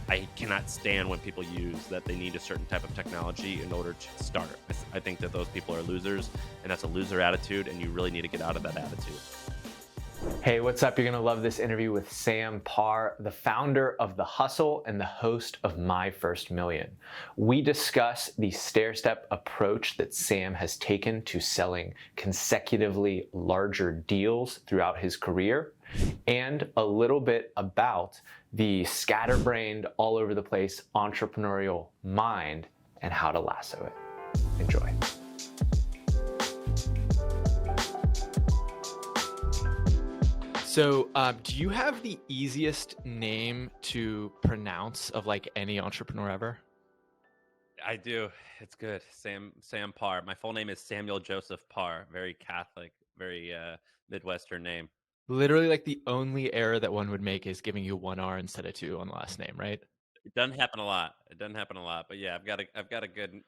I cannot stand when people use that they need a certain type of technology in order to start. I think that those people are losers, and that's a loser attitude, and you really need to get out of that attitude. Hey, what's up? You're going to love this interview with Sam Parr, the founder of The Hustle and the host of My First Million. We discuss the stair-step approach that Sam has taken to selling consecutively larger deals throughout his career, and a little bit about the scatterbrained, all over the place entrepreneurial mind and how to lasso it. Enjoy. So, do you have the easiest name to pronounce of like any entrepreneur ever? I do. It's good. Sam Parr. My full name is Samuel Joseph Parr. Very Catholic, very Midwestern name. Literally, like the only error that one would make is giving you one R instead of two on the last name, right? It doesn't happen a lot. It doesn't happen a lot, but yeah, I've got a good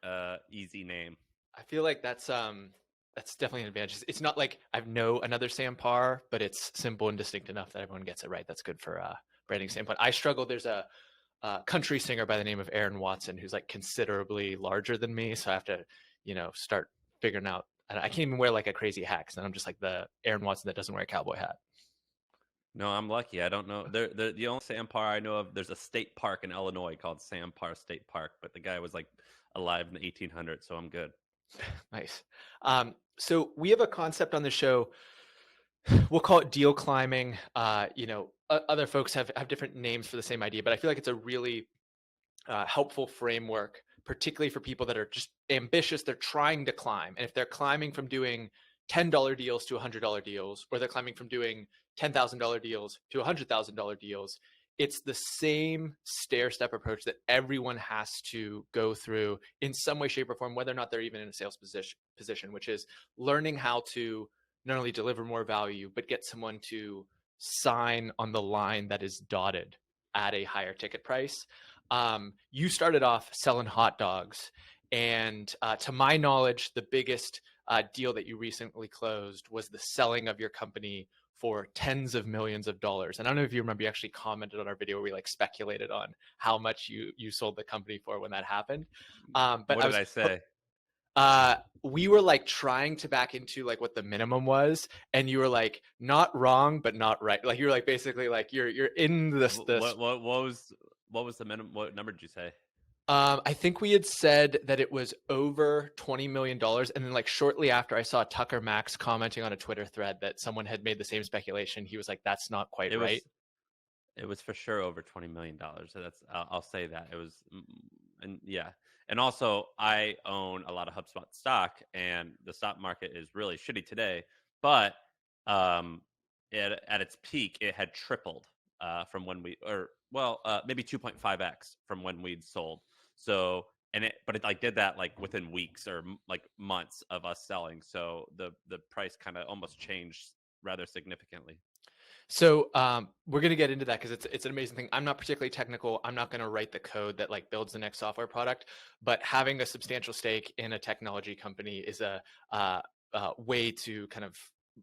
easy name. I feel like that's definitely an advantage. It's not like I know another Sam Parr, but it's simple and distinct enough that everyone gets it right. That's good for branding standpoint. I struggle. There's a country singer by the name of Aaron Watson who's like considerably larger than me, so I have to, start figuring out. And I can't even wear like a crazy hat, because then I'm just like the Aaron Watson that doesn't wear a cowboy hat. No, I'm lucky. I don't know. The only Sam Parr I know of, there's a state park in Illinois called Sam Parr State Park, but the guy was like alive in the 1800s, so I'm good. Nice. So we have a concept on the show. We'll call it deal climbing. Other folks have different names for the same idea, but I feel like it's a really helpful framework, particularly for people that are just ambitious. They're trying to climb. And if they're climbing from doing $10 deals to $100 deals, or they're climbing from doing $10,000 deals to $100,000 deals, it's the same stair-step approach that everyone has to go through in some way, shape, or form, whether or not they're even in a sales position, which is learning how to not only deliver more value, but get someone to sign on the line that is dotted at a higher ticket price. You started off selling hot dogs, and to my knowledge, the biggest deal that you recently closed was the selling of your company for tens of millions of dollars. And I don't know if you remember, you actually commented on our video where we like speculated on how much you sold the company for when that happened. But What did I say? We were like trying to back into like what the minimum was, and you were like not wrong but not right. Like you were like basically like you're in this. What was the minimum? What number did you say? I think we had said that it was over $20 million. And then like shortly after, I saw Tucker Max commenting on a Twitter thread that someone had made the same speculation. He was like, that's not quite right. It was for sure over $20 million. So I'll say that it was, and yeah. And also I own a lot of HubSpot stock, and the stock market is really shitty today, but at its peak, it had tripled from when maybe 2.5x from when we'd sold. So, but it like did that like within weeks or like months of us selling. So the price kind of almost changed rather significantly. So we're going to get into that because it's an amazing thing. I'm not particularly technical. I'm not going to write the code that like builds the next software product, but having a substantial stake in a technology company is a way to kind of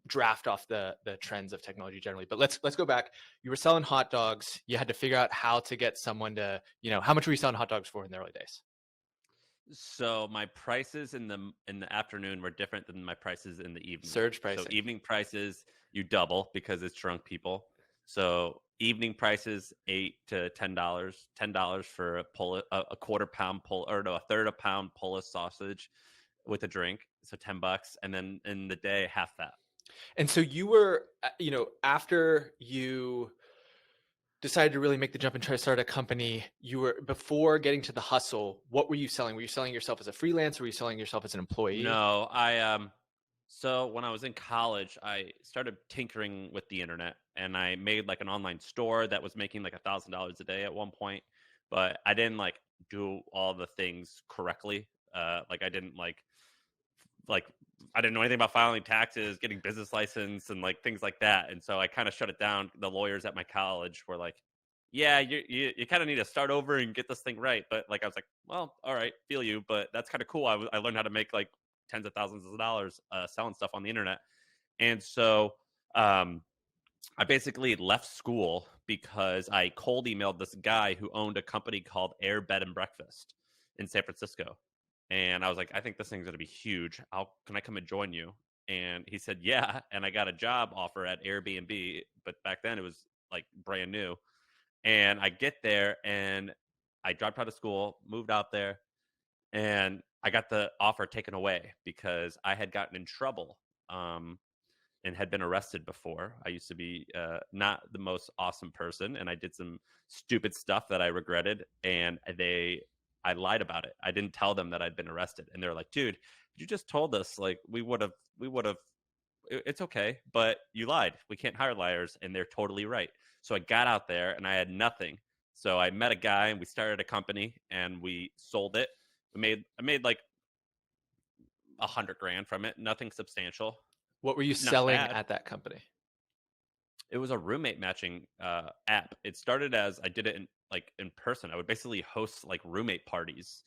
draft off the trends of technology generally. But let's go back. You were selling hot dogs. You had to figure out how to get someone to, how much were you selling hot dogs for in the early days? So my prices in the afternoon were different than my prices in the evening. Surge pricing. So evening prices you double because it's drunk people. So evening prices $8 to $10. $10 for a quarter pound a third of a pound Polish sausage with a drink. So $10, and then in the day half that. And so you were, after you decided to really make the jump and try to start a company, you were, before getting to the hustle, what were you selling? Were you selling yourself as a freelancer? Were you selling yourself as an employee? No, so when I was in college, I started tinkering with the internet, and I made like an online store that was making like $1,000 a day at one point, but I didn't like do all the things correctly. Like I didn't like I didn't know anything about filing taxes, getting business license, and like things like that. And so I kind of shut it down. The lawyers at my college were like, "Yeah, you kind of need to start over and get this thing right." But like I was like, "Well, all right, feel you." But that's kind of cool. I learned how to make like tens of thousands of dollars selling stuff on the internet. And so I basically left school because I cold emailed this guy who owned a company called Air Bed and Breakfast in San Francisco. And I was like, I think this thing's going to be huge. Can I come and join you? And he said, yeah. And I got a job offer at Airbnb, but back then it was like brand new. And I get there and I dropped out of school, moved out there, and I got the offer taken away because I had gotten in trouble. And had been arrested before. I used to be not the most awesome person, and I did some stupid stuff that I regretted. And I lied about it. I didn't tell them that I'd been arrested, and they're like, "Dude, you just told us. Like, we would have. It's okay, but you lied. We can't hire liars." And they're totally right. So I got out there, and I had nothing. So I met a guy, and we started a company, and we sold it. I made like 100 grand from it. Nothing substantial. What were you Not selling bad. at that company? It was a roommate matching app. It started as I did it in person. I would basically host like roommate parties.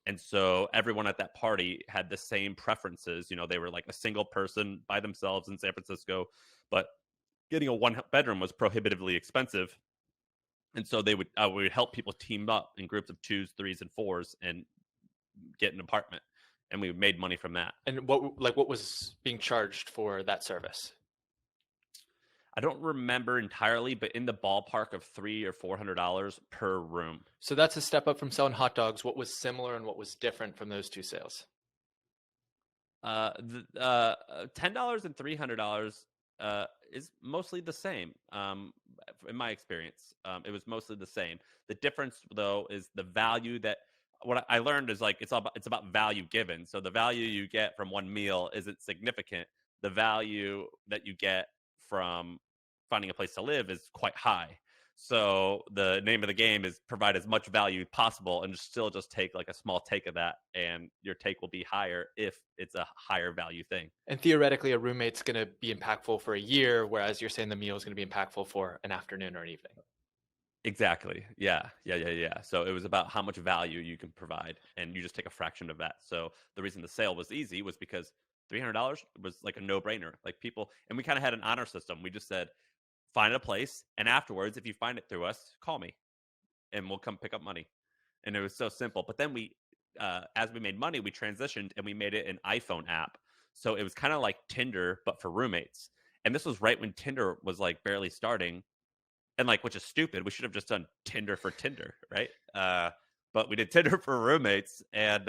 And so everyone at that party had the same preferences. You know, they were like a single person by themselves in San Francisco, but getting a one bedroom was prohibitively expensive. And so we would help people team up in groups of twos, threes, and fours and get an apartment. And we made money from that. And what was being charged for that service? I don't remember entirely, but in the ballpark of $300 or $400 per room. So that's a step up from selling hot dogs. What was similar and what was different from those two sales? $10 and $300 is mostly the same. In my experience, it was mostly the same. The difference, though, is the value that what I learned is like it's about value given. So the value you get from one meal isn't significant. The value that you get from finding a place to live is quite high. So the name of the game is provide as much value possible and still just take like a small take of that, and your take will be higher if it's a higher value thing. And theoretically, a roommate's going to be impactful for a year, whereas you're saying the meal is going to be impactful for an afternoon or an evening. Exactly. Yeah. So it was about how much value you can provide, and you just take a fraction of that. So the reason the sale was easy was because $300 was like a no brainer. Like people, and we kind of had an honor system. We just said, find a place, and afterwards, if you find it through us, call me, and we'll come pick up money. And it was so simple. But then as we made money, we transitioned and we made it an iPhone app. So it was kind of like Tinder, but for roommates. And this was right when Tinder was like barely starting, and like, which is stupid. We should have just done Tinder for Tinder, right? But we did Tinder for roommates, and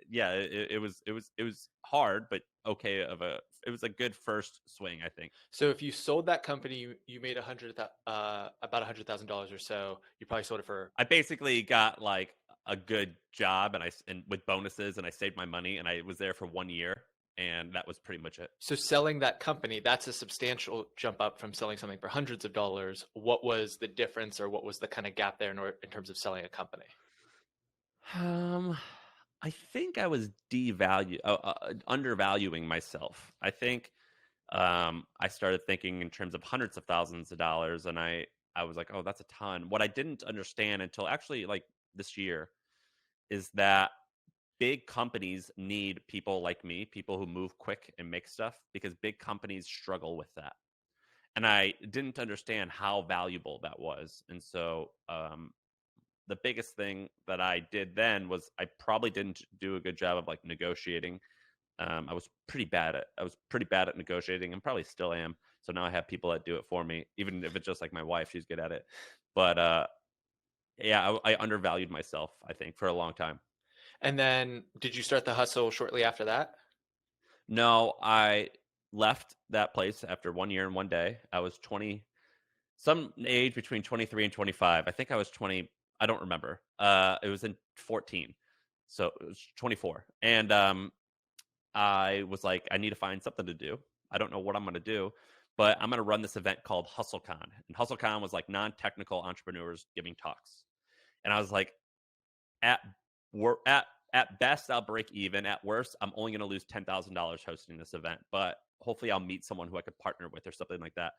yeah, it was hard, but okay. It was a good first swing, I think. So if you sold that company, you made about $100,000 or so. You probably sold it for. I basically got like a good job, and with bonuses, and I saved my money, and I was there for 1 year, and that was pretty much it. So selling that company, that's a substantial jump up from selling something for hundreds of dollars. What was the difference, or what was the kind of gap there in terms of selling a company? Um, I think I was undervaluing myself. I think I started thinking in terms of hundreds of thousands of dollars, and I was like, oh, that's a ton. What I didn't understand until actually like this year is that big companies need people like me, people who move quick and make stuff, because big companies struggle with that. And I didn't understand how valuable that was. And so the biggest thing that I did then was I probably didn't do a good job of like negotiating. I was pretty bad at negotiating, and probably still am. So now I have people that do it for me, even if it's just like my wife, she's good at it. But yeah, I undervalued myself, I think, for a long time. And then did you start the hustle shortly after that? No, I left that place after 1 year and 1 day. I was 20, some age between 23 and 25. I think I was 20. I don't remember. It was in 14. So it was 24. And I was like, I need to find something to do. I don't know what I'm going to do, but I'm going to run this event called HustleCon. And HustleCon was like non-technical entrepreneurs giving talks. And I was like, at at best, I'll break even. At worst, I'm only going to lose $10,000 hosting this event, but hopefully I'll meet someone who I could partner with or something like that.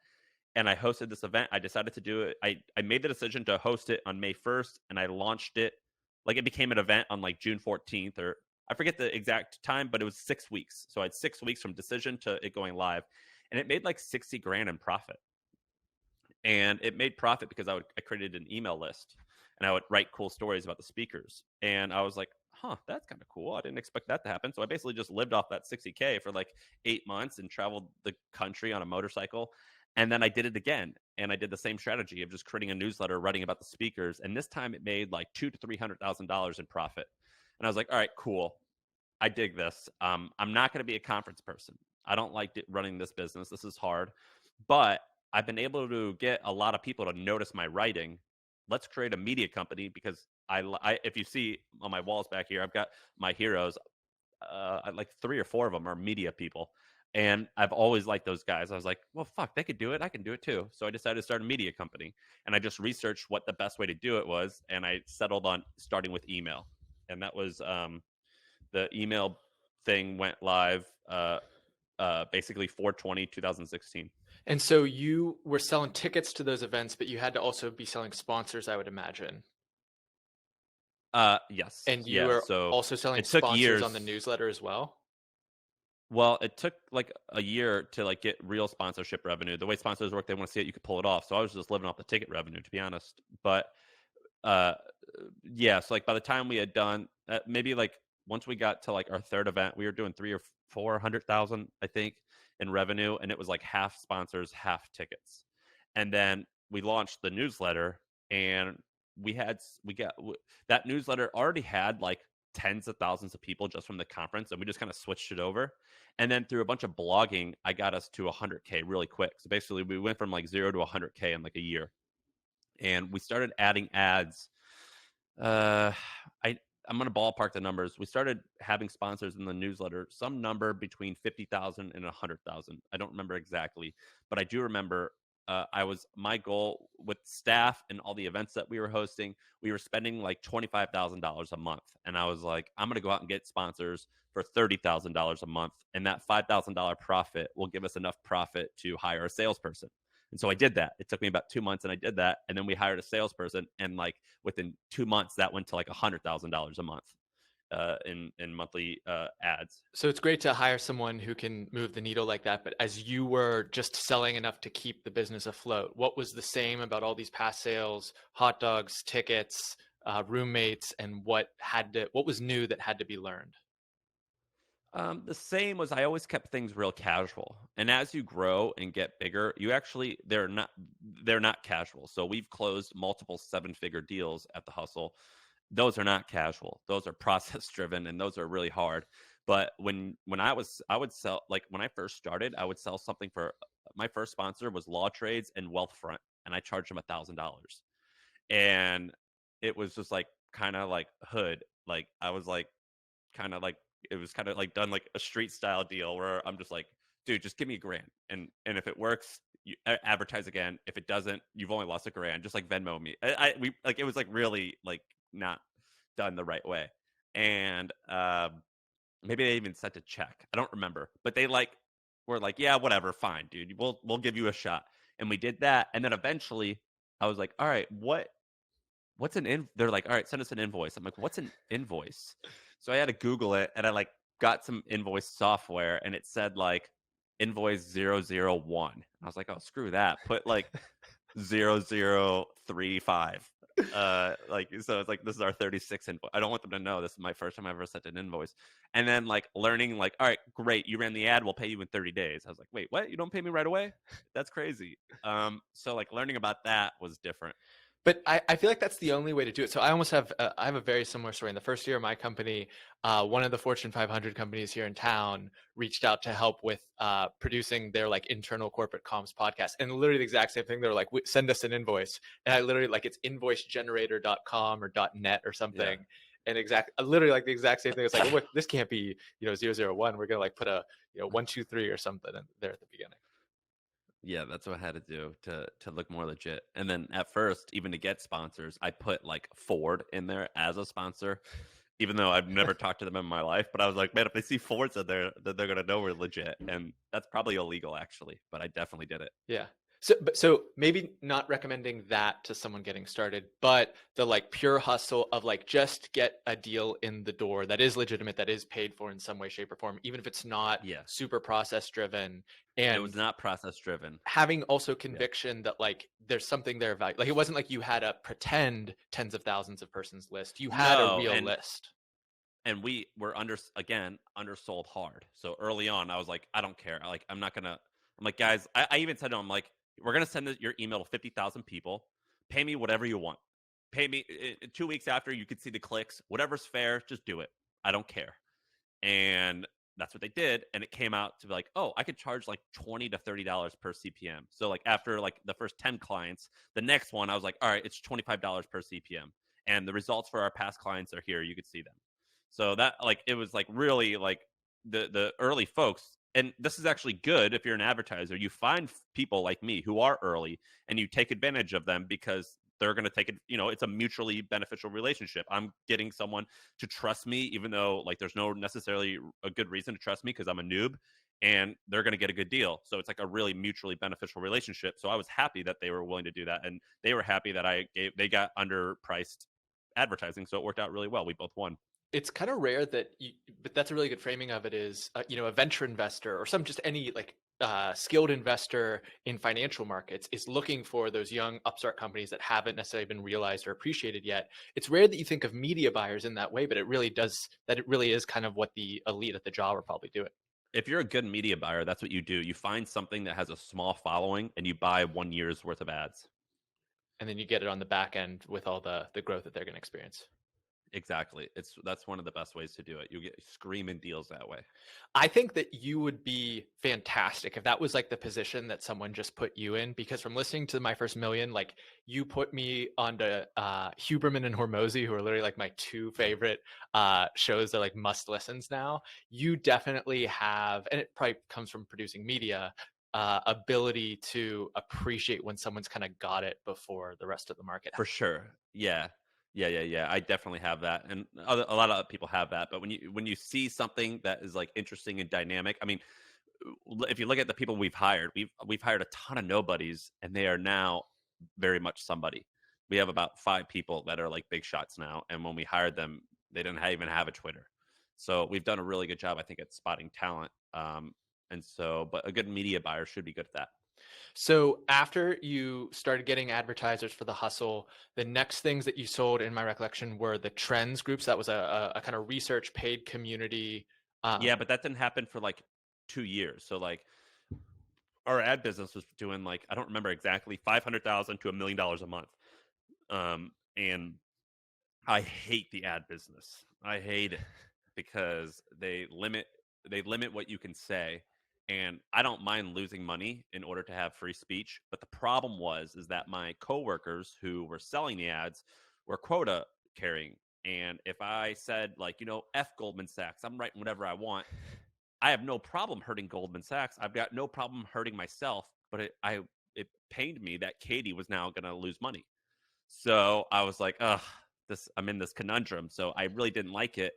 And I hosted this event. I decided to do it. I made the decision to host it on May 1st, and I launched it. Like, it became an event on like June 14th, or I forget the exact time, but it was 6 weeks. So I had 6 weeks from decision to it going live, and it made like 60 grand in profit. and it made profit because I created an email list and I would write cool stories about the speakers. And I was like, huh, that's kind of cool. I didn't expect that to happen. So I basically just lived off that 60K for like 8 months and traveled the country on a motorcycle. And then I did it again, and I did the same strategy of just creating a newsletter, writing about the speakers. And this time it made like $200,000 to $300,000 in profit. And I was like, all right, cool. I dig this. I'm not going to be a conference person. I don't like running this business. This is hard, but I've been able to get a lot of people to notice my writing. Let's create a media company because if you see on my walls back here, I've got my heroes. Like 3 or 4 of them are media people, and I've always liked those guys. I was like, well, fuck, they could do it. I can do it too. So I decided to start a media company, and I just researched what the best way to do it was, and I settled on starting with email, and that was the email thing went live basically 4/20/2016. And so you were selling tickets to those events, but you had to also be selling sponsors, I would imagine. Yes, And you yeah. were So also selling it took sponsors on the years. newsletter as well? Well, it took like a year to like get real sponsorship revenue. The way sponsors work, they want to see it, you could pull it off. So I was just living off the ticket revenue, to be honest. But uh, yeah, so like by the time we had done, maybe like once we got to like our third event, we were doing 3 or 400,000, I think, in revenue, and it was like half sponsors, half tickets. And then we launched the newsletter, and we got that newsletter already had like tens of thousands of people just from the conference, and we just kind of switched it over. And then through a bunch of blogging, I got us to 100K really quick. So basically, we went from like 0 to 100K in like a year, and we started adding ads. uh I I'm gonna ballpark the numbers. We started having sponsors in the newsletter, some number between 50,000 and 100,000. I don't remember exactly, but I do remember I was my goal with staff and all the events that we were hosting. We were spending like $25,000 a month, and I was like, I'm gonna go out and get sponsors for $30,000 a month, and that $5,000 profit will give us enough profit to hire a salesperson. And so I did that. It took me about 2 months, and I did that. And then we hired a salesperson, and like within 2 months, that went to like $100,000 a month in monthly ads. So it's great to hire someone who can move the needle like that. But as you were just selling enough to keep the business afloat, what was the same about all these past sales, hot dogs, tickets, roommates, and what was new that had to be learned? The same was I always kept things real casual, and as you grow and get bigger, you actually they're not casual. So we've closed multiple 7-figure deals at the Hustle. Those are not casual. Those are process driven, and those are really hard. But when I would sell, like when I first started, I would sell something for my first sponsor was Law Trades and Wealthfront, and I charged them $1,000, and it was just like kind of like hood. Like I was like kind of like it was kind of like done like a street style deal where I'm just like, dude, just give me a grand, and if it works, you advertise again. If it doesn't, you've only lost a grand. Just like Venmo me. We like it was like really like not done the right way, and maybe they even sent a check. I don't remember, but they like were like, yeah, whatever, fine, dude. We'll give you a shot, and we did that, and then eventually I was like, all right, what's an in they're like, all right, send us an invoice. I'm like, what's an invoice? So I had to Google it, and I like got some invoice software, and it said like invoice 001. I was like, oh, screw that, put like 0035. Like, so it's like, this is our 36 invoice. I don't want them to know this is my first time I ever sent an invoice. And then like learning like, all right, great, you ran the ad, we'll pay you in 30 days. I was like, wait, what? You don't pay me right away? That's crazy. So like learning about that was different. But I feel like that's the only way to do it. So I have a very similar story. In the first year of my company, one of the Fortune 500 companies here in town reached out to help with producing their like internal corporate comms podcast, and literally the exact same thing. They're like, "Send us an invoice," and I literally like it's invoicegenerator.com or .net or Yeah. something, and literally like the exact same thing. It's like, well, this can't be 001. We're gonna like put a 123 or something there at the beginning. Yeah, that's what I had to do to look more legit. And then at first, even to get sponsors, I put like Ford in there as a sponsor, even though I've never talked to them in my life. But I was like, man, if they see Fords in there, then they're gonna know we're legit. And that's probably illegal actually, but I definitely did it. Yeah. So maybe not recommending that to someone getting started, but the like pure hustle of like just get a deal in the door that is legitimate, that is paid for in some way, shape, or form, even if it's not Yeah. super process driven, It was and not process driven. having also Yeah. conviction that like there's something there value. Like it wasn't like you had a pretend tens of thousands of persons list. You had a No, real list. and we were undersold hard. So early on, I was like, I don't care. I'm not gonna. I'm like, guys. I even said to them, like, we're gonna send your email to 50,000 people. Pay me whatever you want. Pay me 2 weeks after you could see the clicks. Whatever's fair, just do it. I don't care. And that's what they did. And it came out to be like, oh, I could charge like $20 to $30 per CPM. So like after like the first 10 clients, the next one I was like, all right, it's $25 per CPM. And the results for our past clients are here. You could see them. So that like it was like really like the early folks. And this is actually good if you're an advertiser. You find people like me who are early and you take advantage of them because they're going to take it, it's a mutually beneficial relationship. I'm getting someone to trust me, even though like there's no necessarily a good reason to trust me because I'm a noob, and they're going to get a good deal. So it's like a really mutually beneficial relationship. So I was happy that they were willing to do that, and they were happy that they got underpriced advertising, so it worked out really well. We both won. It's kind of rare that you, but that's a really good framing of it is, a venture investor or some just any like skilled investor in financial markets is looking for those young upstart companies that haven't necessarily been realized or appreciated yet. It's rare that you think of media buyers in that way, but it really is kind of what the elite at the job are probably doing. If you're a good media buyer, that's what you do. You find something that has a small following and you buy 1 year's worth of ads. And then you get it on the back end with all the growth that they're going to experience. Exactly. That's one of the best ways to do it. You get screaming deals that way. I think that you would be fantastic if that was like the position that someone just put you in. Because from listening to My First Million, like you put me onto Huberman and Hormozy, who are literally like my two favorite shows that like must listens now. You definitely have, and it probably comes from producing media, ability to appreciate when someone's kind of got it before the rest of the market. For sure. Yeah. Yeah. I definitely have that, and a lot of people have that. But when you see something that is like interesting and dynamic, I mean, if you look at the people we've hired a ton of nobodies, and they are now very much somebody. We have about 5 people that are like big shots now, and when we hired them, they didn't even have a Twitter. So we've done a really good job, I think, at spotting talent. But a good media buyer should be good at that. So after you started getting advertisers for the hustle, the next things that you sold, in my recollection, were the trends groups. That was a kind of research paid community. Yeah, but that didn't happen for like 2 years. So like our ad business was doing like I don't remember exactly 500,000 to $1 million a month. And I hate the ad business. I hate it because they limit what you can say, and I don't mind losing money in order to have free speech. But the problem is that my coworkers who were selling the ads were quota carrying, and if I said like F Goldman Sachs, I'm writing whatever I want. I have no problem hurting Goldman Sachs. I've got no problem hurting myself, but it pained me that Katie was now going to lose money. So I was like, ugh, I'm in this conundrum. So I really didn't like it.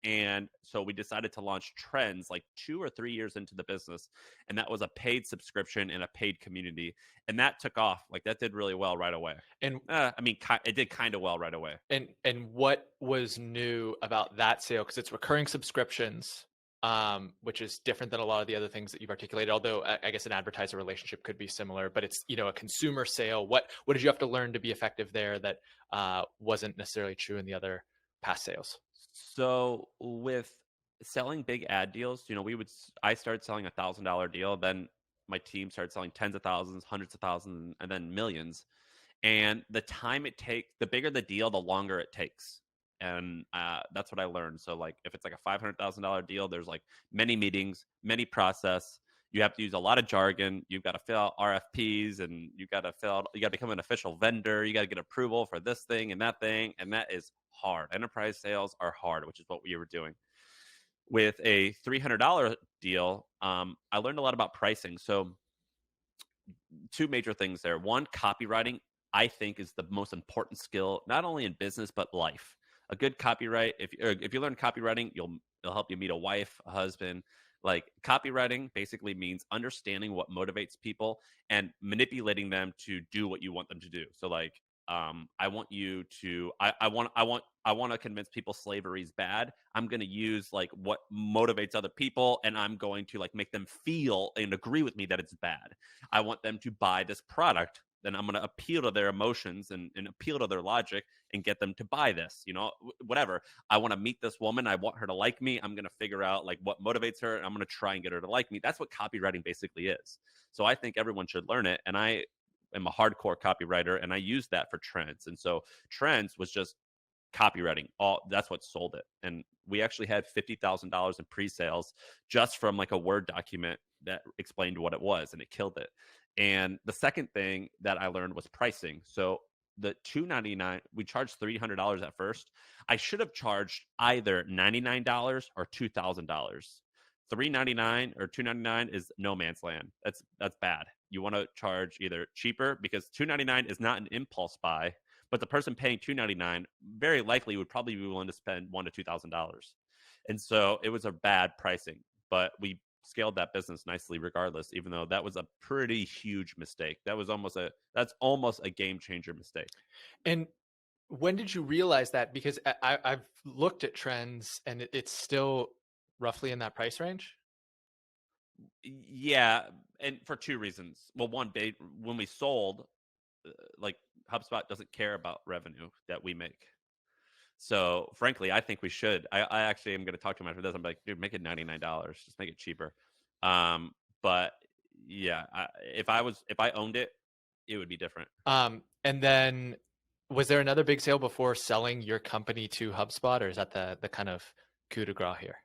And so we decided to launch Trends like 2 or 3 years into the business. And that was a paid subscription and a paid community. And that took off. Like that did really well right away. and I mean, it did kind of well right away. and what was new about that sale? Because it's recurring subscriptions, which is different than a lot of the other things that you've articulated. Although I guess an advertiser relationship could be similar, but it's a consumer sale. What did you have to learn to be effective there that wasn't necessarily true in the other past sales? So with selling big ad deals, I started selling $1,000 deal. Then my team started selling tens of thousands, hundreds of thousands, and then millions. And the time it takes, the bigger the deal, the longer it takes. And that's what I learned. So like if it's like a $500,000 deal, there's like many meetings, many process. You have to use a lot of jargon. You've got to fill out RFPs, and you got to become an official vendor. You got to get approval for this thing, and that is hard. Enterprise sales are hard, which is what we were doing. With a $300 deal, I learned a lot about pricing. So two major things there. One, copywriting, I think, is the most important skill, not only in business but life. A good copyright. If you learn copywriting, it'll help you meet a wife, a husband, Like copywriting basically means understanding what motivates people and manipulating them to do what you want them to do. So like I want you to I want to convince people slavery is bad. I'm going to use like what motivates other people, and I'm going to like make them feel and agree with me that it's bad. I want them to buy this product, then I'm going to appeal to their emotions and appeal to their logic and get them to buy this, whatever. I want to meet this woman. I want her to like me. I'm going to figure out like what motivates her, and I'm going to try and get her to like me. That's what copywriting basically is. So I think everyone should learn it. And I am a hardcore copywriter, and I use that for Trends. And so Trends was just copywriting. All that's what sold it. And we actually had $50,000 in pre-sales just from like a Word document that explained what it was, and it killed it. And the second thing that I learned was pricing. So the 299, we charged $300 at first. I should have charged either $99 or $2,000. 399 or 299 is no man's land. That's bad. You want to charge either cheaper, because 299 is not an impulse buy, but the person paying 299 very likely would probably be willing to spend $1,000 to $2,000. And so it was a bad pricing, but we scaled that business nicely regardless, even though that was a pretty huge mistake. That's almost a game changer mistake. And when did you realize that? Because I've looked at Trends and it's still roughly in that price range. Yeah, and for two reasons. Well, one, when we sold, like HubSpot doesn't care about revenue that we make. So frankly, I think we should. I actually am going to talk to him after this. I'm like, dude, make it $99. Just make it cheaper. But yeah, if I owned it, it would be different. And then was there another big sale before selling your company to HubSpot, or is that the kind of coup de grace here?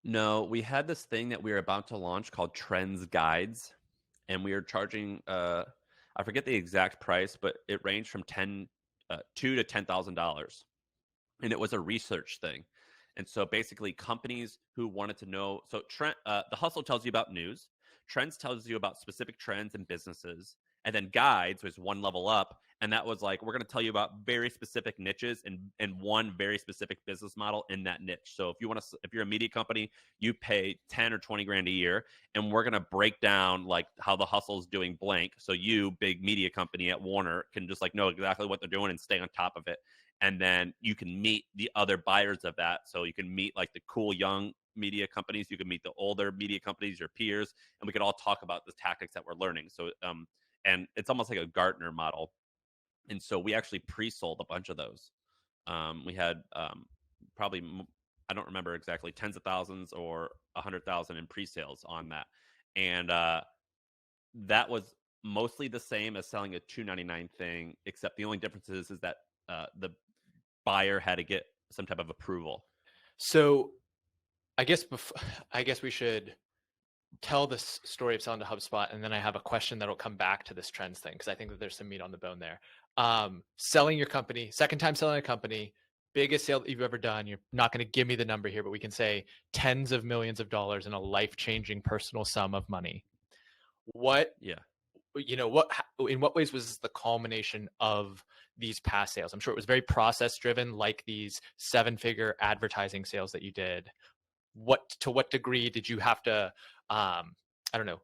No, we had this thing that we were about to launch called Trends Guides, and we were charging I forget the exact price, but it ranged from $2 to $10,000, and it was a research thing. And so basically, companies who wanted to know, so the Hustle tells you about news, Trends tells you about specific trends and businesses, and then Guides was one level up, and that was like, we're going to tell you about very specific niches and one very specific business model in that niche. So if you're a media company, you pay 10 or 20 grand a year, and we're going to break down like how the Hustle is doing blank, so you, big media company at Warner, can just like know exactly what they're doing and stay on top of it. And then you can meet the other buyers of that. So you can meet like the cool young media companies, you can meet the older media companies, your peers, and we could all talk about the tactics that we're learning. So and it's almost like a Gartner model. And so we actually pre-sold a bunch of those. We had probably, I don't remember exactly, tens of thousands or 100,000 in pre-sales on that. And that was mostly the same as selling a 299 thing, except the only difference is that the buyer had to get some type of approval. So I guess I guess we should tell this story of selling to HubSpot, and then I have a question that'll come back to this Trends thing, because I think that there's some meat on the bone there. Selling your company, second time selling a company, biggest sale that you've ever done. You're not going to give me the number here, but we can say tens of millions of dollars in a life-changing personal sum of money. What Yeah. in what ways was this the culmination of these past sales? I'm sure it was very process driven, like these 7-figure advertising sales that you did. To what degree did you have to I don't know,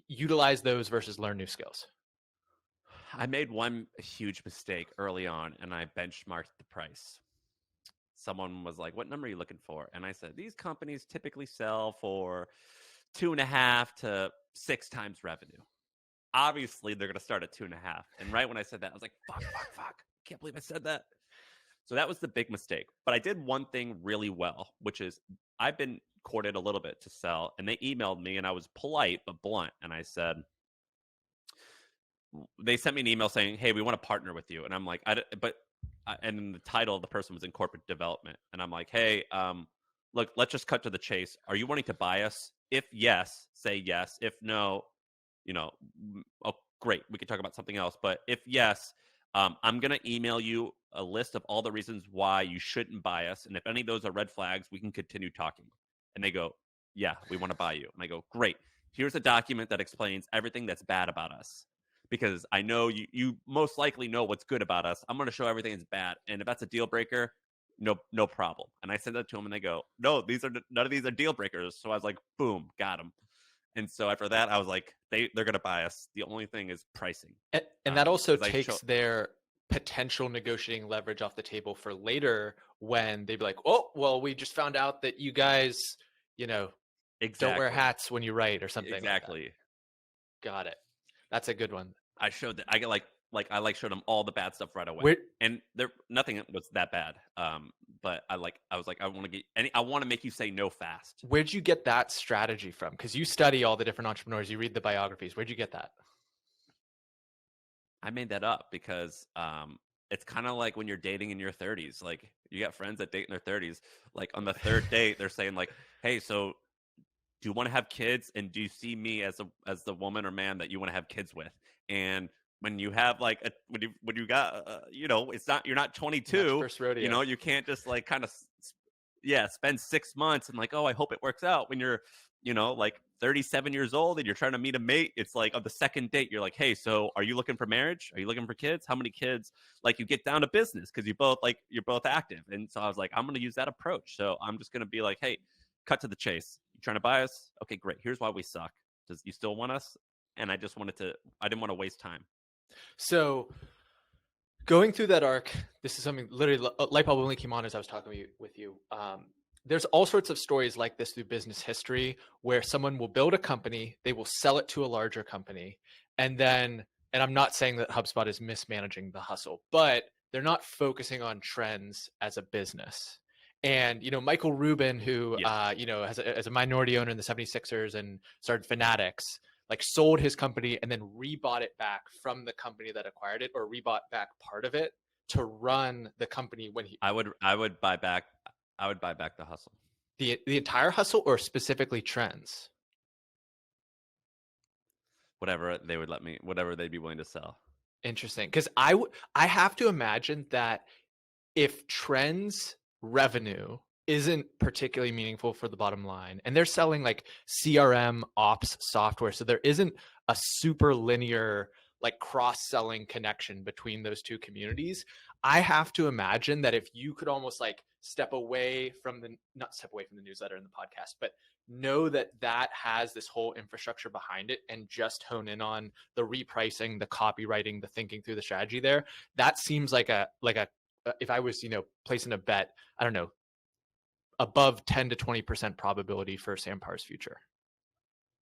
utilize those versus learn new skills? I made one huge mistake early on, and I benchmarked the price. Someone was like, "What number are you looking for?" And I said, "These companies typically sell for 2.5 to 6 times revenue. Obviously, they're going to start at 2.5." And right when I said that, I was like, fuck. Can't believe I said that. So that was the big mistake. But I did one thing really well, which is I've been courted a little bit to sell, and they emailed me, and I was polite but blunt. And I said, they sent me an email saying, "Hey, we want to partner with you." And I'm like, and then the title of the person was in corporate development. And I'm like, "Hey, look, let's just cut to the chase. Are you wanting to buy us? If yes, say yes. If no, oh, great, we can talk about something else. But if yes, I'm going to email you a list of all the reasons why you shouldn't buy us. And if any of those are red flags, we can continue talking." And they go, "Yeah, we want to buy you." And I go, "Great. Here's a document that explains everything that's bad about us. Because I know you most likely know what's good about us. I'm going to show everything that's bad. And if that's a deal breaker, no problem. And I sent that to them, and they go, no, none of these are deal breakers. So I was like, boom, got them. And so after that, I was like, they're gonna buy us. The only thing is pricing, And that also because I show takes their potential negotiating leverage off the table for later when they'd be like, oh, well, we just found out that you guys, you know, don't wear exactly, hats when you write or something like that. exactly. Got it. That's a good one. I showed that I get like I showed them all the bad stuff right away, Where and there nothing was that bad. But I was like, I want to get any, I want to make you say no fast. where'd you get that strategy from? Because you study all the different entrepreneurs, you read the biographies. Where'd you get that? I made that up because it's kind of like when you're dating in your 30s. Like you got friends that date in their 30s. Like on the third date, they're saying like, "Hey, so do you want to have kids? And do you see me as the woman or man that you want to have kids with?" And when you have like when you got it's not, you're not Not your 22. first rodeo. You can't just like kind of yeah, spend 6 months and like, oh, I hope it works out. When you're like 37 years old and you're trying to meet a mate, it's like on the second date you're like, hey, so are you looking for marriage? Are you looking for kids? How many kids? Like you get down to business because you're both active. And so I was like, I'm going to use that approach. So I'm just going to be like, hey, cut to the chase. You trying to buy us? Okay, great. Here's why we suck. Does you still want us? And I didn't want to waste time. So going through that arc, this is something literally light bulb only came on as I was talking with you. There's all sorts of stories like this through business history where someone will build a company, they will sell it to a larger company, and then, and I'm not saying that HubSpot is mismanaging the hustle, but they're not focusing on trends as a business. And Michael Rubin, who Yes. as a minority owner in the 76ers and started Fanatics, like sold his company and then rebought it back from the company that acquired it, or rebought back part of it to run the company when he I would buy back the hustle. the entire hustle, or specifically trends. Whatever they would let me, whatever they'd be willing to sell. Interesting, because I have to imagine that if trends revenue isn't particularly meaningful for the bottom line, and they're selling like CRM ops software, so there isn't a super linear like cross-selling connection between those two communities, I have to imagine that if you could almost like not step away from the newsletter and the podcast, but know that that has this whole infrastructure behind it and just hone in on the repricing, the copywriting, the thinking through the strategy there, that seems like a if I was, placing a bet, I don't know, above 10 to 20% probability for Sam Parr's future.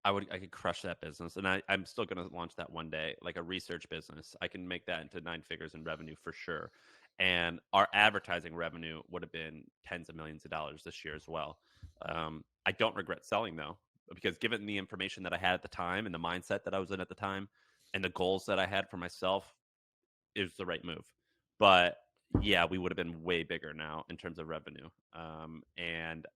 I could crush that business, and I'm still going to launch that one day, like a research business. I can make that into 9 figures in revenue for sure. And our advertising revenue would have been tens of millions of dollars this year as well. I don't regret selling though, because given the information that I had at the time and the mindset that I was in at the time and the goals that I had for myself, it was the right move. But yeah, we would have been way bigger now in terms of revenue. And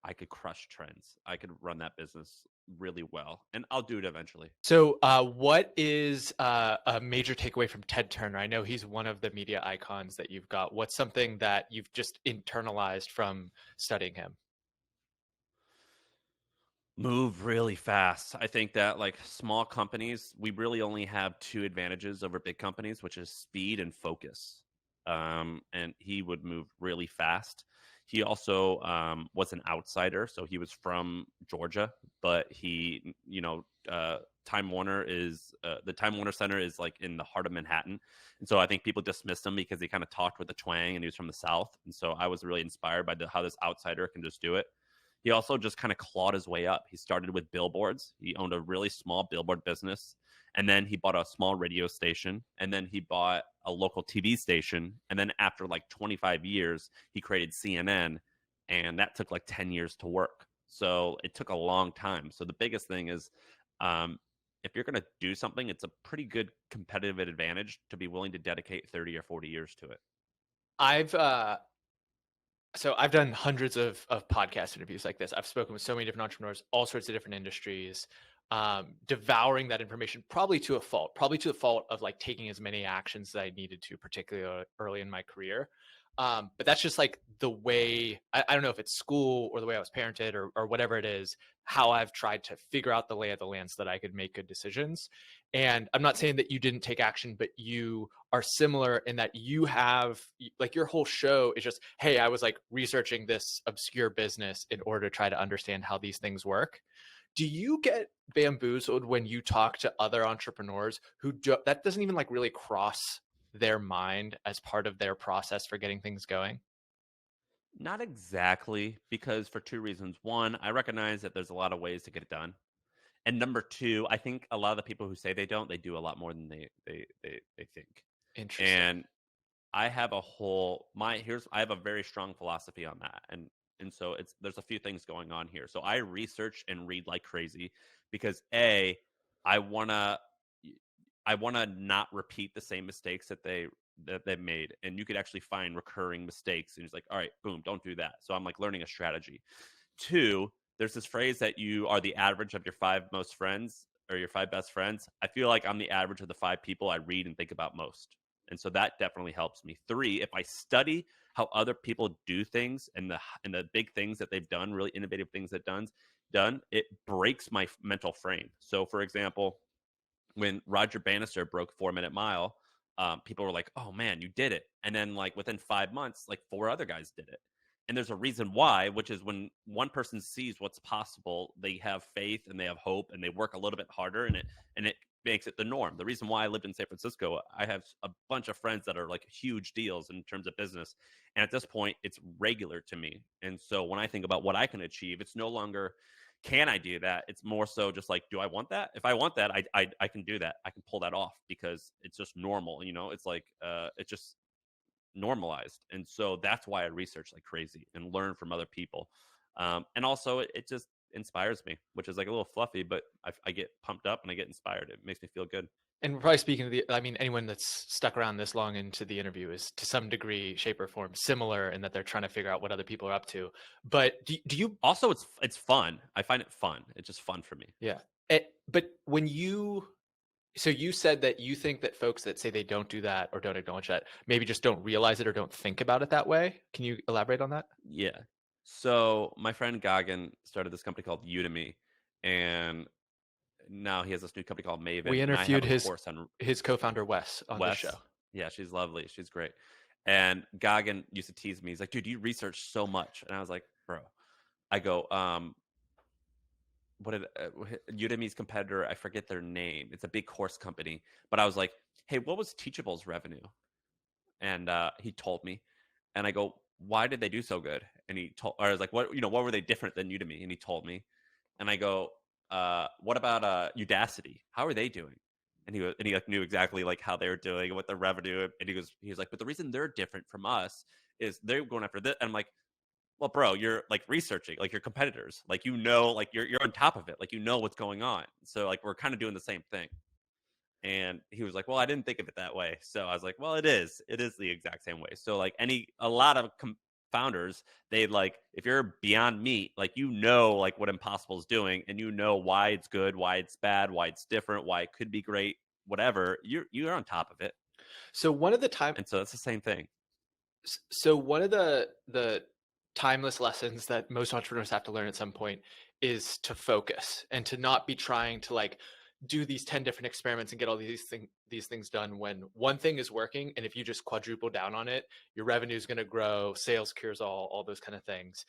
I could crush trends. I could run that business really well, and I'll do it eventually. So, what is a major takeaway from Ted Turner? I know he's one of the media icons that you've got. What's something that you've just internalized from studying him? Move really fast. I think that like small companies, we really only have two advantages over big companies, which is speed and focus. And he would move really fast. He also was an outsider, so he was from Georgia, but Time Warner is the Time Warner Center is like in the heart of Manhattan, and so I think people dismissed him because he kind of talked with a twang and he was from the South, and so I was really inspired by how this outsider can just do it. He also just kind of clawed his way up. He started with billboards. He owned a really small billboard business. And then he bought a small radio station. And then he bought a local TV station. And then after like 25 years, he created CNN. And that took like 10 years to work. So it took a long time. So the biggest thing is if you're going to do something, it's a pretty good competitive advantage to be willing to dedicate 30 or 40 years to it. I've So I've done hundreds of podcast interviews like this. I've spoken with so many different entrepreneurs, all sorts of different industries, devouring that information, probably to the fault of like taking as many actions that I needed to, particularly early in my career. But that's just like the way, I don't know if it's school or the way I was parented or whatever it is, how I've tried to figure out the lay of the land so that I could make good decisions. And I'm not saying that you didn't take action, but you are similar in that you have like your whole show is just, hey, I was like researching this obscure business in order to try to understand how these things work. Do you get bamboozled when you talk to other entrepreneurs who that doesn't even like really cross their mind as part of their process for getting things going? Not exactly, because for two reasons. One, I recognize that there's a lot of ways to get it done. And number two, I think a lot of the people who say they don't, they do a lot more than they think. Interesting. And I have a whole my here's I have a very strong philosophy on that. And so it's there's a few things going on here. So I research and read like crazy because A, I wanna I wanna not repeat the same mistakes that they've made. And you could actually find recurring mistakes and it's like, all right, boom, don't do that. So I'm like learning a strategy. Two, there's this phrase that you are the average of your five most friends or your five best friends. I feel like I'm the average of the five people I read and think about most. And so that definitely helps me. Three, if I study how other people do things and the big things that they've done, really innovative things that done, it breaks my mental frame. So for example, when Roger Bannister broke 4 Minute Mile, people were like, "Oh man, you did it!" And then like within 5 months, like four other guys did it. And there's a reason why, which is when one person sees what's possible, they have faith and they have hope and they work a little bit harder, and it makes it the norm. The reason why I lived in San Francisco, I have a bunch of friends that are like huge deals in terms of business, and at this point, it's regular to me. And so when I think about what I can achieve, it's no longer can I do that? It's more so just like, do I want that? If I want that, I can do that. I can pull that off because it's just normal. You know, it's like it's just normalized, and so that's why I research like crazy and learn from other people. And also, it just inspires me, which is like a little fluffy, but I get pumped up and I get inspired. It makes me feel good. And we're probably speaking to the, I mean, anyone that's stuck around this long into the interview is to some degree, shape, or form similar in that they're trying to figure out what other people are up to. But do you, Also, it's fun. I find it fun. It's just fun for me. yeah. But when you, so you said that you think that folks that say they don't do that or don't acknowledge that maybe just don't realize it or don't think about it that way. Can you elaborate on that? Yeah. So my friend Goggin started this company called Udemy, and now he has this new company called We Maven, and I have interviewed a course on his co-founder Wes on this show. Wes. Yeah, she's lovely. She's great. And Goggin used to tease me. He's like, dude, you research so much. And I was like, bro, I go, what did Udemy's competitor? I forget their name. It's a big course company. But I was like, hey, what was Teachable's revenue? And he told me. And I go, why did they do so good? And he told, or I was like, what were they different than Udemy? And he told me. And I go, what about Udacity? How are they doing? And he like knew exactly like how they were doing and what their revenue. And he was like, but the reason they're different from us is they're going after this. And I'm like, well, bro, you're like researching, like your competitors, like like you're on top of it, like what's going on. So like we're kind of doing the same thing. And he was like, well, I didn't think of it that way. So I was like, well, it is the exact same way. So like a lot of founders, they like, if you're beyond meat, like, like what Impossible is doing and why it's good, why it's bad, why it's different, why it could be great, whatever, you're on top of it. So one of the time, And so that's the same thing. so one of the timeless lessons that most entrepreneurs have to learn at some point is to focus and to not be trying to like do these 10 different experiments and get all these things done when one thing is working, and if you just quadruple down on it, your revenue is going to grow, sales cures all those kind of things.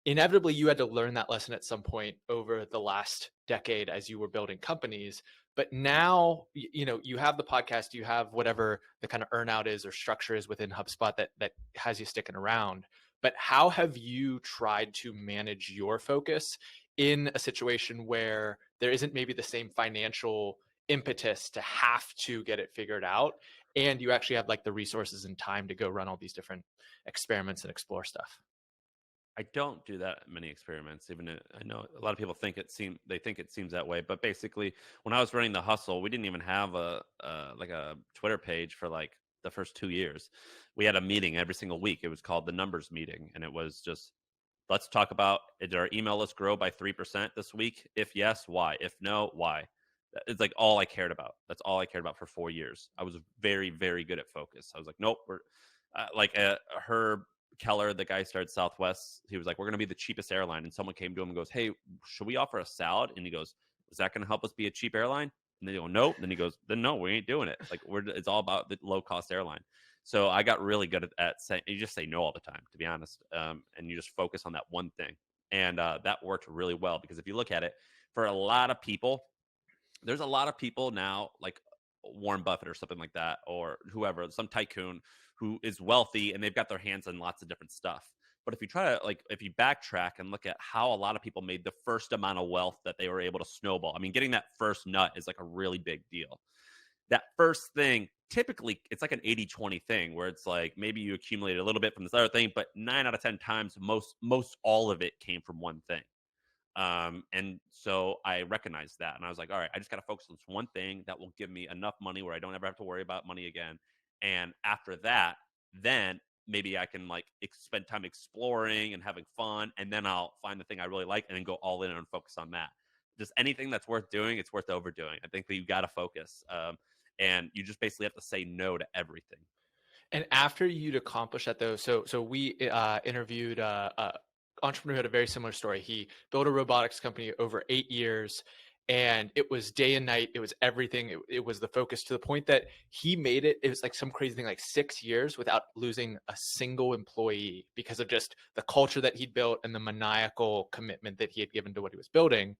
Inevitably you had to learn that lesson at some point over the last decade as you were building companies. But now, you have the podcast, you have whatever the kind of earnout is or structure is within HubSpot that has you sticking around. But how have you tried to manage your focus in a situation where there isn't maybe the same financial impetus to have to get it figured out, and you actually have like the resources and time to go run all these different experiments and explore stuff? I don't do that many experiments. I know a lot of people they think it seems that way, but basically, when I was running the hustle, we didn't even have like a Twitter page for like the first 2 years. We had a meeting every single week. It was called the numbers meeting, and it was just let's talk about did our email list grow by 3% this week? If yes, why? If no, why? It's like all I cared about. That's all I cared about for 4 years. I was very, very good at focus. I was like, nope, we're Herb Keller, the guy who started Southwest. He was like, we're going to be the cheapest airline. And someone came to him and goes, hey, should we offer a salad? And he goes, is that going to help us be a cheap airline? And they go, nope. Then he goes, then no, we ain't doing it. Like it's all about the low cost airline. So I got really good at saying, you just say no all the time, to be honest. And you just focus on that one thing. And that worked really well because if you look at it, for a lot of people, there's a lot of people now, like Warren Buffett or something like that, or whoever, some tycoon who is wealthy and they've got their hands on lots of different stuff. But if you try to, like, if you backtrack and look at how a lot of people made the first amount of wealth that they were able to snowball, I mean, getting that first nut is like a really big deal. That first thing, typically, it's like an 80-20 thing where it's like maybe you accumulate a little bit from this other thing, but 9 out of 10 times, most all of it came from one thing. And so I recognized that. And I was like, all right, I just got to focus on this one thing that will give me enough money where I don't ever have to worry about money again. And after that, then maybe I can like spend time exploring and having fun. And then I'll find the thing I really like and then go all in and focus on that. Just anything that's worth doing, it's worth overdoing. I think that you got to focus. And you just basically have to say no to everything. And after you'd accomplish that, though, so we interviewed a entrepreneur who had a very similar story. He built a robotics company over 8 years, and it was day and night. It was everything. It was the focus to the point that he made it. It was like some crazy thing, like 6 years without losing a single employee because of just the culture that he'd built and the maniacal commitment that he had given to what he was building.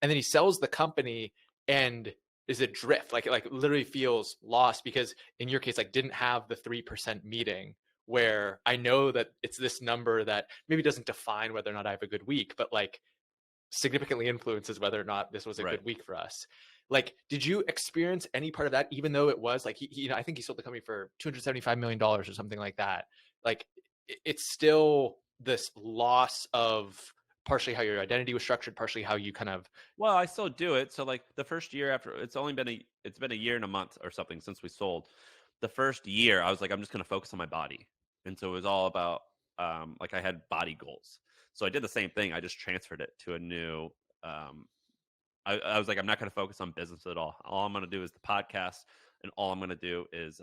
And then he sells the company and is adrift, like literally feels lost because in your case, like didn't have the 3% meeting where I know that it's this number that maybe doesn't define whether or not I have a good week, but like significantly influences whether or not this was a Right. good week for us. Like, did you experience any part of that, even though it was like I think he sold the company for $275 million or something like that? Like, it's still this loss of partially how your identity was structured, partially how you kind of. Well, I still do it. So like the first year after it's been a year and a month or something since we sold. The first year I was like, I'm just gonna focus on my body. And so it was all about like I had body goals. So I did the same thing. I just transferred it to a new um I was like, I'm not gonna focus on business at all. All I'm gonna do is the podcast and all I'm gonna do is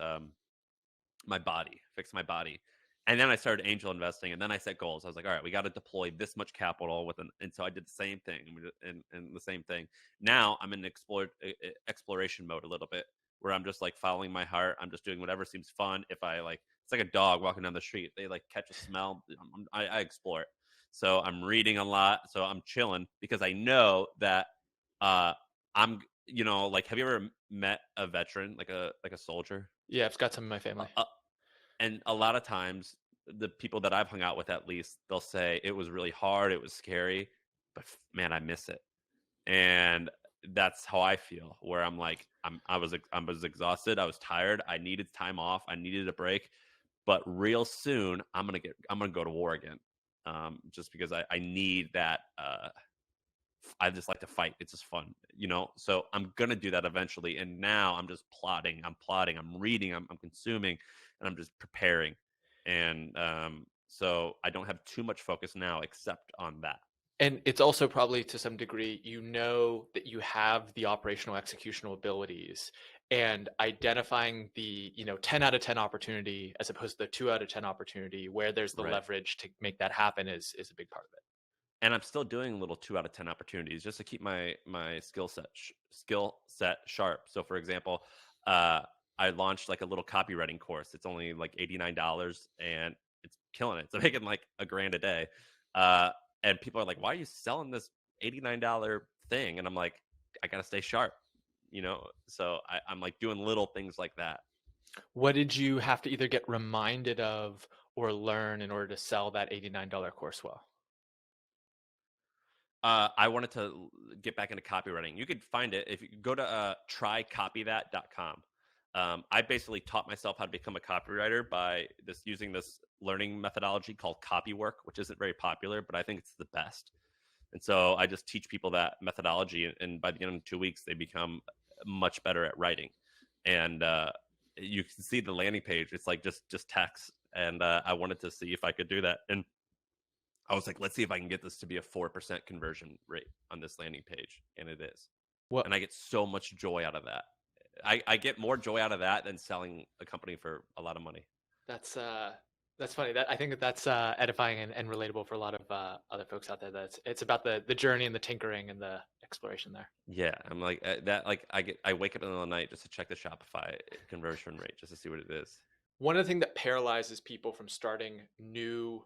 my body, fix my body. And then I started angel investing, and then I set goals. I was like, all right, we got to deploy this much capital with and so I did the same thing, and the same thing. Now I'm in exploration mode a little bit, where I'm just like following my heart. I'm just doing whatever seems fun. If I like, it's like a dog walking down the street. They like catch a smell. I explore it. So I'm reading a lot. So I'm chilling because I know that uh, I'm, like, have you ever met a veteran, like a soldier? Yeah, I've got some in my family. Uh, and a lot of times, the people that I've hung out with, at least, they'll say it was really hard, it was scary, but man, I miss it. And that's how I feel. Where I'm like, I was exhausted, I was tired, I needed time off, I needed a break. But real soon, I'm gonna go to war again, just because I need that. I just like to fight. It's just fun. So I'm gonna do that eventually. And now I'm just plotting. I'm plotting. I'm reading. I'm consuming, and I'm just preparing. And so I don't have too much focus now, except on that. And it's also probably to some degree, that you have the operational executional abilities and identifying the, 10 out of 10 opportunity as opposed to the 2 out of 10 opportunity where there's the Right. leverage to make that happen is a big part of it. And I'm still doing little 2 out of 10 opportunities just to keep my skill set sharp. So, for example, uh, I launched like a little copywriting course. It's only like $89, and it's killing it. It's making like a grand a day. Uh, and people are like, "Why are you selling this $89 thing?" And I'm like, "I gotta stay sharp." So I'm like doing little things like that. What did you have to either get reminded of or learn in order to sell that $89 course well? I wanted to get back into copywriting. You could find it if you go to trycopythat.com. I basically taught myself how to become a copywriter by using this learning methodology called copywork, which isn't very popular, but I think it's the best. And so I just teach people that methodology, and by the end of 2 weeks, they become much better at writing. And you can see the landing page; it's like just text. And I wanted to see if I could do that, and I was like, let's see if I can get this to be a 4% conversion rate on this landing page. And it is. What And I get so much joy out of that. I get more joy out of that than selling a company for a lot of money. that's That's funny. That I think that that's edifying and relatable for a lot of other folks out there. That's it's about the journey and the tinkering and the exploration there. Yeah, I'm like that. Like I wake up in the middle of the night just to check the Shopify conversion rate just to see what it is. One of the things that paralyzes people from starting new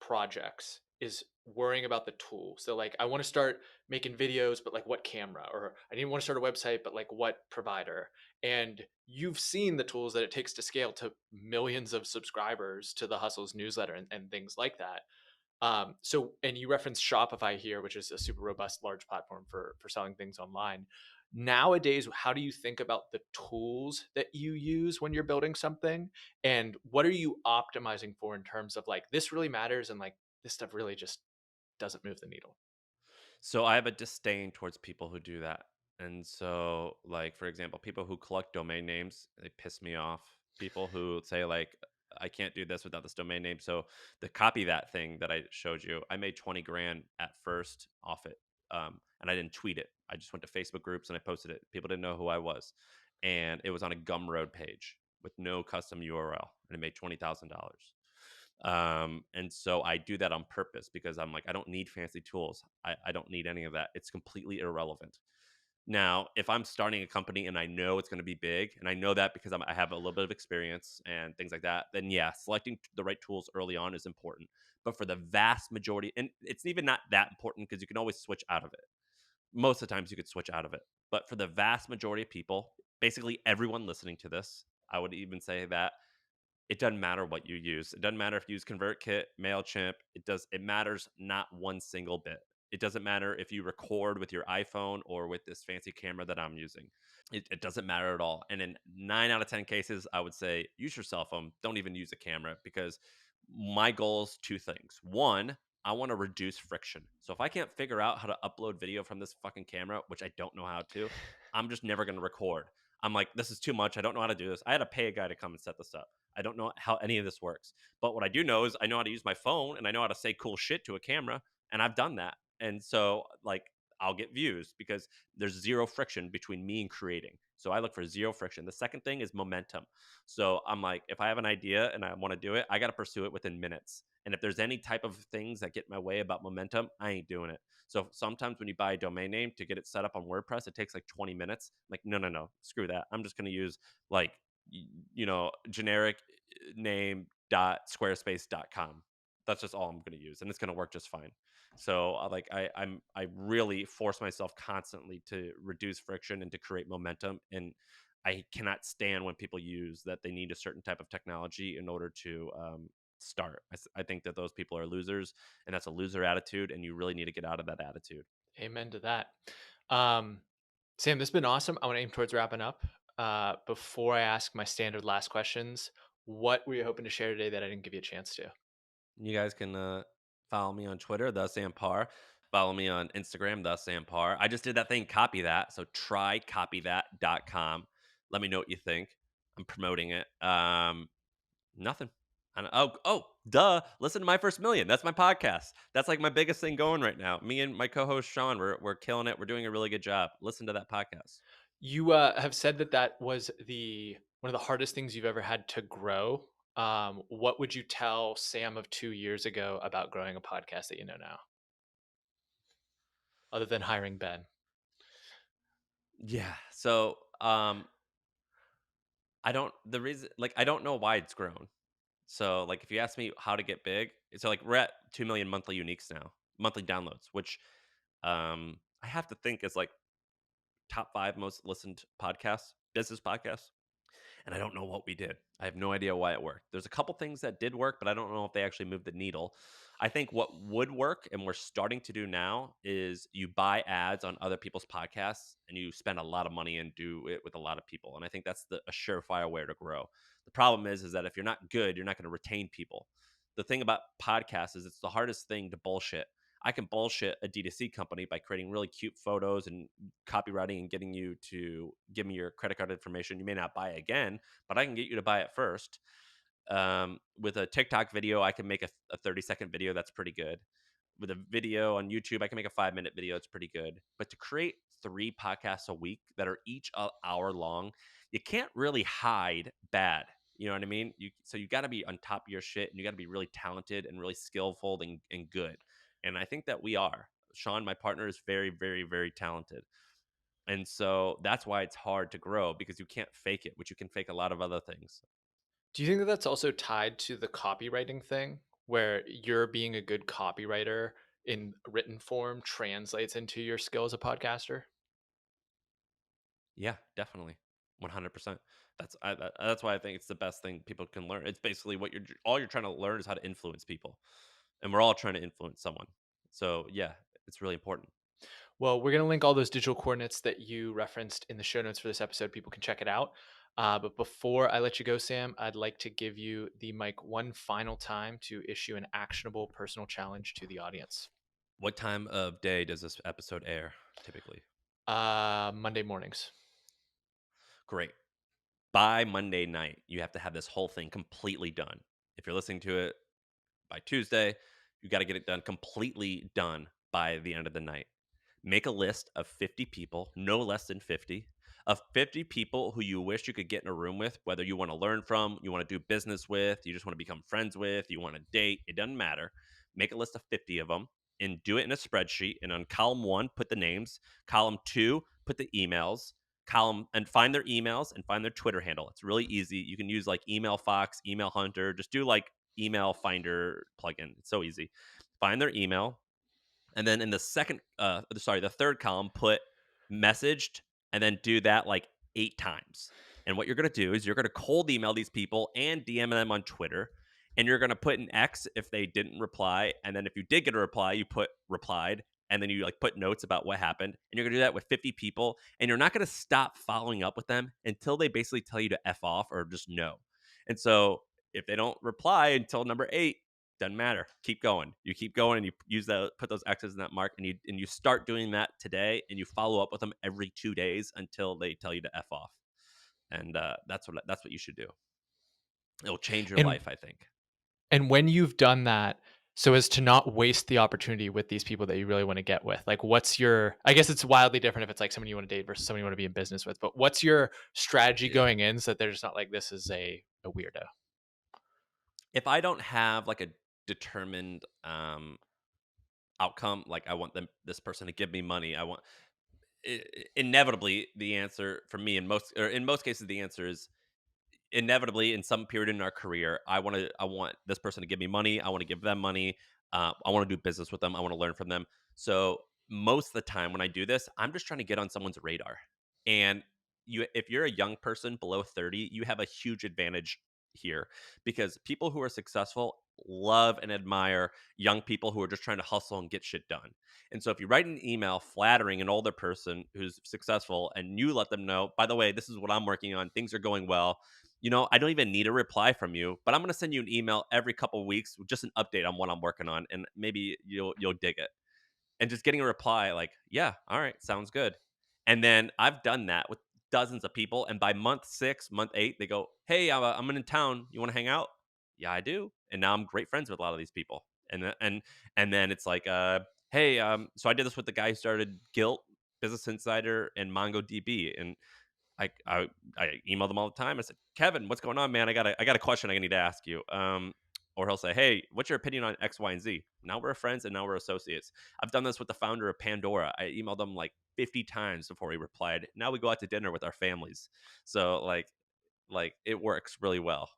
projects is worrying about the tool. So like I want to start making videos, but like what camera? Or I didn't want to start a website, but like what provider? And you've seen the tools that it takes to scale to millions of subscribers to the Hustles newsletter and things like that. So, and you referenced Shopify here, which is a super robust, large platform for selling things online. Nowadays, how do you think about the tools that you use when you're building something, and what are you optimizing for in terms of like this really matters and like this stuff really just doesn't move the needle? So I have a disdain towards people who do that. And so, like, for example, people who collect domain names, they piss me off. People who say, like, I can't do this without this domain name. So the copy that thing that I showed you, I made 20 grand at first off it. And I didn't tweet it. I just went to Facebook groups and I posted it. People didn't know who I was. And it was on a Gumroad page with no custom URL. And it made $20,000. And so I do that on purpose because I'm like, I don't need fancy tools. I don't need any of that. It's completely irrelevant. Now, if I'm starting a company and I know it's going to be big, and I know that because I have a little bit of experience and things like that, then yeah, selecting the right tools early on is important. But for the vast majority, and it's even not that important because you can always switch out of it. Most of the times you could switch out of it. But for the vast majority of people, basically everyone listening to this, I would even say that it doesn't matter what you use. It doesn't matter if you use ConvertKit, Mailchimp. It matters not one single bit. It doesn't matter if you record with your iPhone or with this fancy camera that I'm using. It doesn't matter at all. And in 9 out of 10 cases, I would say use your cell phone. Don't even use a camera because my goal is two things. One, I want to reduce friction. So if I can't figure out how to upload video from this fucking camera, which I don't know how to, I'm just never going to record. I'm like, this is too much. I don't know how to do this. I had to pay a guy to come and set this up. I don't know how any of this works. But what I do know is I know how to use my phone and I know how to say cool shit to a camera. And I've done that. And so, like, I'll get views because there's zero friction between me and creating. So I look for zero friction. The second thing is momentum. So I'm like, if I have an idea and I want to do it, I got to pursue it within minutes. And if there's any type of things that get in my way about momentum, I ain't doing it. So sometimes when you buy a domain name to get it set up on WordPress, it takes like 20 minutes. Like, no, no, no, screw that. I'm just going to use like, generic name dot squarespace.com. That's just all I'm going to use, and it's going to work just fine. So like I really force myself constantly to reduce friction and to create momentum, and I cannot stand when people use that they need a certain type of technology in order to start. I think that those people are losers, and that's a loser attitude, and you really need to get out of that attitude. Amen to that. Um, Sam, this has been awesome. I want to aim towards wrapping up. Before I ask my standard last questions, what were you hoping to share today that I didn't give you a chance to? You guys can follow me on Twitter, the Sam Parr. Follow me on Instagram, the Sam Parr. I just did that thing, copy that. So try copythat.com. Let me know what you think. I'm promoting it. Nothing. Duh. Listen to My First Million. That's my podcast. That's like my biggest thing going right now. Me and my co-host Sean, we're killing it. We're doing a really good job. Listen to that podcast. You have said that that was the one of the hardest things you've ever had to grow. What would you tell Sam of 2 years ago about growing a podcast that you know now, other than hiring Ben? Yeah. So I don't the reason like I don't know why it's grown. So, like, if you ask me how to get big, so like we're at 2 million monthly uniques now, monthly downloads, which I have to think is like top five most listened podcasts, business podcasts. And I don't know what we did. I have no idea why it worked. There's a couple things that did work, but I don't know if they actually moved the needle. I think what would work, and we're starting to do now, is you buy ads on other people's podcasts and you spend a lot of money and do it with a lot of people. And I think that's a surefire way to grow. The problem is that if you're not good, you're not going to retain people. The thing about podcasts is it's the hardest thing to bullshit. I can bullshit a D2C company by creating really cute photos and copywriting and getting you to give me your credit card information. You may not buy again, but I can get you to buy it first. With a TikTok video, I can make a 30-second video that's pretty good. With a video on YouTube, I can make a 5-minute video. It's pretty good. But to create 3 podcasts a week that are each an hour long, you can't really hide bad. You know what I mean? So you got to be on top of your shit, and you got to be really talented and really skillful and good. And I think that we are. Sean, my partner, is very, very, very talented. And so that's why it's hard to grow, because you can't fake it, which you can fake a lot of other things. Do you think that that's also tied to the copywriting thing, where you're being a good copywriter in written form translates into your skill as a podcaster? Yeah, definitely. 100%. That's why I think it's the best thing people can learn. It's basically all you're trying to learn is how to influence people. And we're all trying to influence someone. So, yeah, it's really important. Well, we're going to link all those digital coordinates that you referenced in the show notes for this episode. People can check it out. But before I let you go, Sam, I'd like to give you the mic one final time to issue an actionable personal challenge to the audience. What time of day does this episode air typically? Monday mornings. Great. By Monday night, you have to have this whole thing completely done. If you're listening to it by Tuesday, you got to get it done completely done by the end of the night. Make a list of 50 people, no less than 50, of 50 people who you wish you could get in a room with, whether you want to learn from, you want to do business with, you just want to become friends with, you want to date, it doesn't matter. Make a list of 50 of them and do it in a spreadsheet. And on column 1, put the names, column 2, put the emails, column and find their emails and find their Twitter handle. It's really easy. You can use like Email Fox, Email Hunter, just do like email finder plugin. It's so easy. Find their email, and then in the third column, put messaged, and then do that like 8 times. And what you're going to do is you're going to cold email these people and DM them on Twitter. And you're going to put an X if they didn't reply. And then if you did get a reply, you put replied. And then you like put notes about what happened. And you're going to do that with 50 people. And you're not going to stop following up with them until they basically tell you to F off or just no. And so if they don't reply until number 8, doesn't matter. Keep going. You keep going, and you put those X's in that mark, and you start doing that today, and you follow up with them every 2 days until they tell you to F off. And that's what you should do. It'll change your And life, I think. when you've done that, so as to not waste the opportunity with these people that you really want to get with, like what's your, I guess it's wildly different if it's like someone you want to date versus someone you want to be in business with, but what's your strategy Yeah. going in so that they're just not like, this is a weirdo? If I don't have like a determined outcome, like I want this person to give me money, inevitably the answer for me in most cases the answer is inevitably in some period in our career, I want this person to give me money. I want to give them money. I want to do business with them. I want to learn from them. So most of the time when I do this, I'm just trying to get on someone's radar. And if you're a young person below 30, you have a huge advantage here, because people who are successful love and admire young people who are just trying to hustle and get shit done. And so if you write an email flattering an older person who's successful, and you let them know, by the way, this is what I'm working on, things are going well, I don't even need a reply from you, but I'm going to send you an email every couple of weeks with just an update on what I'm working on, and maybe you'll dig it. And just getting a reply like, "Yeah, all right, sounds good." And then I've done that with dozens of people, and by month 6, month 8, they go, "Hey, I'm in town. You want to hang out?" Yeah, I do. And now I'm great friends with a lot of these people. And then it's like, "Hey, so I did this with the guy who started Guilt, Business Insider, and MongoDB, and I email them all the time. I said, Kevin, what's going on, man? I got a question I need to ask you. Or he'll say, hey, what's your opinion on X, Y, and Z? Now we're friends, and now we're associates. I've done this with the founder of Pandora. I emailed him like 50 times before he replied. Now we go out to dinner with our families. So like it works really well.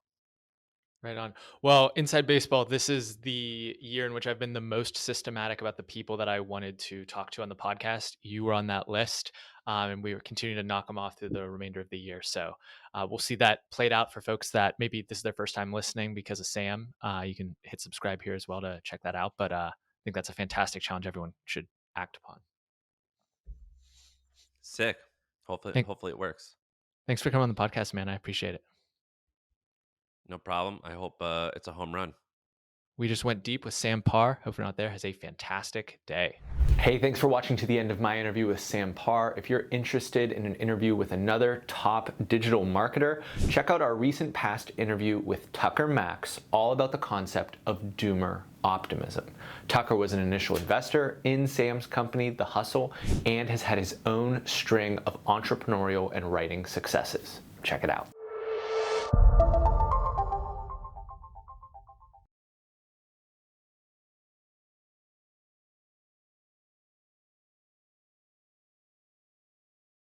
Right on. Well, inside baseball, this is the year in which I've been the most systematic about the people that I wanted to talk to on the podcast. You were on that list, and we were continuing to knock them off through the remainder of the year. So we'll see that played out for folks that maybe this is their first time listening because of Sam. You can hit subscribe here as well to check that out. But I think that's a fantastic challenge everyone should act upon. Sick. Hopefully, Thank, hopefully it works. thanks for coming on the podcast, man. I appreciate it. No problem. I hope it's a home run. We just went deep with Sam Parr. Hope you're out there has a fantastic day. Hey, thanks for watching to the end of my interview with Sam Parr. If you're interested in an interview with another top digital marketer, check out our recent past interview with Tucker Max, all about the concept of doomer optimism. Tucker was an initial investor in Sam's company, The Hustle, and has had his own string of entrepreneurial and writing successes. Check it out.